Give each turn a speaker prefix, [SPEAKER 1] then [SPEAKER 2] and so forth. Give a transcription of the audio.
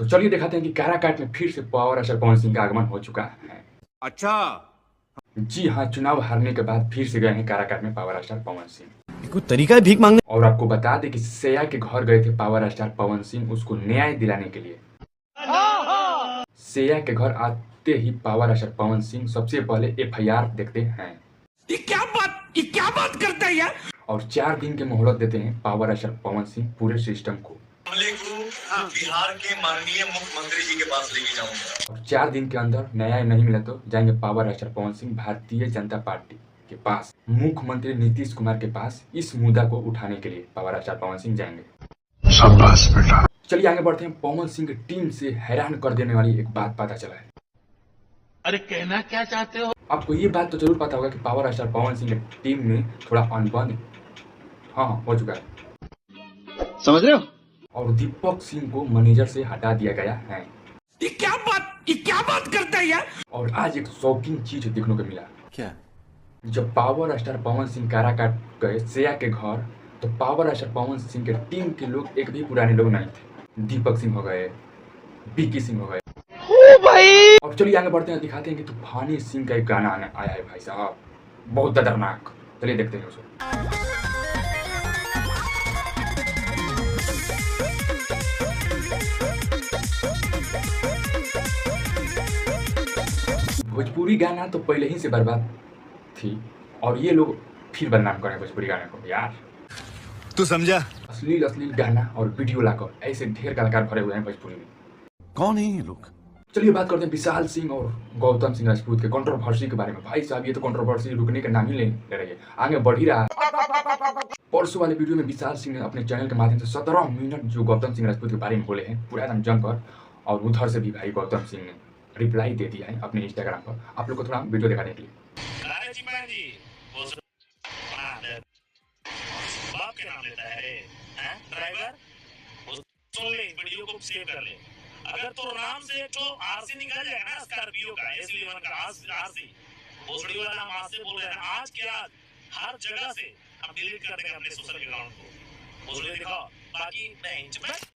[SPEAKER 1] तो चलिए दिखाते हैं कि काराकाट में फिर से पावर स्टार पवन सिंह का आगमन हो चुका है।
[SPEAKER 2] अच्छा,
[SPEAKER 1] जी हाँ, चुनाव हारने के बाद फिर से गए हैं काराकाट में पावर स्टार पवन सिंह।
[SPEAKER 3] कोई तरीका है भीख मांगने?
[SPEAKER 1] और आपको बता दें कि सया के घर गए थे पावर स्टार पवन सिंह उसको न्याय दिलाने के लिए। सया के घर आते ही पावर स्टार पवन सिंह सबसे पहले FIR देखते हैं।
[SPEAKER 2] ये क्या बात करता है यार?
[SPEAKER 1] और 4 दिन के मोहलत देते हैं पावर स्टार पवन सिंह पूरे सिस्टम को।
[SPEAKER 4] मामले को बिहार के माननीय मुख्यमंत्री जी के पास लेके जाऊंगा।
[SPEAKER 1] और 4 दिन के अंदर न्याय नहीं मिला तो जाएंगे power star Pawan Singh Bharatiya Janata party के पास, मुख्यमंत्री नीतीश कुमार के पास। इस मुद्दा को उठाने के लिए पावर स्टार पवन सिंह जाएंगे।
[SPEAKER 4] शाबाश बेटा।
[SPEAKER 1] चलिए आगे बढ़ते हैं। पवन सिंह की टीम से हैरान कर देने वाली एक बात पता चला है।
[SPEAKER 2] अरे कहना क्या चाहते हो?
[SPEAKER 1] आपको ये बात तो जरूर पता होगा कि पावर स्टार पवन सिंह की टीम में थोड़ा अनबन हो चुका है,
[SPEAKER 3] समझ रहे हो?
[SPEAKER 1] और दीपक सिंह को मैनेजर से हटा दिया गया है।
[SPEAKER 2] ये क्या बात करता है यार?
[SPEAKER 1] और आज एक शॉकिंग चीज देखने को मिला।
[SPEAKER 3] क्या?
[SPEAKER 1] जब पावर स्टार पवन सिंह काराकाट गए सया के घर, तो पावर स्टार पवन सिंह के टीम के लोग एक भी पुराने लोग नहीं थे। दीपक सिंह हो गए, बीकी सिंह हो गए।
[SPEAKER 3] भाई
[SPEAKER 1] और चलिए आगे बढ़ते हैं, दिखाते हैं कि तूफानी सिंह का एक गाना आया है भाई साहब, बहुत खतरनाक। चलिए देखते हैं उसको। भोजपुरी गाना तो पहले ही से बर्बाद थी और ये लोग फिर बदनाम कर रहे हैं भोजपुरी गाने को। यार
[SPEAKER 2] तू समझा?
[SPEAKER 1] अश्लील गाना और वीडियो लाकर ऐसे ढेर कलाकार भरे हुए हैं भोजपुरी में।
[SPEAKER 3] कौन है ये लोग?
[SPEAKER 1] चलिए बात करते हैं विशाल सिंह और गौतम सिंह राजपूत के कंट्रोवर्सी के बारे में। भाई साहब ये तो कंट्रोवर्सी रुकने का नाम ही ले रही है, आगे बढ़ ही रहा है। परसों वाले वीडियो में विशाल सिंह ने अपने चैनल के माध्यम से 17 मिनट जो गौतम सिंह राजपूत के बारे में बोले हैं पूरा एकदम जमकर, और उधर से भी भाई गौतम सिंह ने रिप्लाई दे दिया है अपने इंस्टाग्राम पर। आप लोग को थोड़ा वीडियो दिखाने के लिए।
[SPEAKER 5] बाप के नाम लेता है ड्राइवर, सुन ले, वीडियो को सेव कर ले। अगर तो नाम से तो आरसी निकल जाएगा ना स्कॉर्पियो का, इसलिए मैंने कहा आरसी भोसड़ी वाला नाम आज से बोल रहे हैं। आज के आज हर जगह से हम डिलीट कर देंगे अपने सोशल अकाउंट को। भोसड़ी दिखाओ, बाकी मैं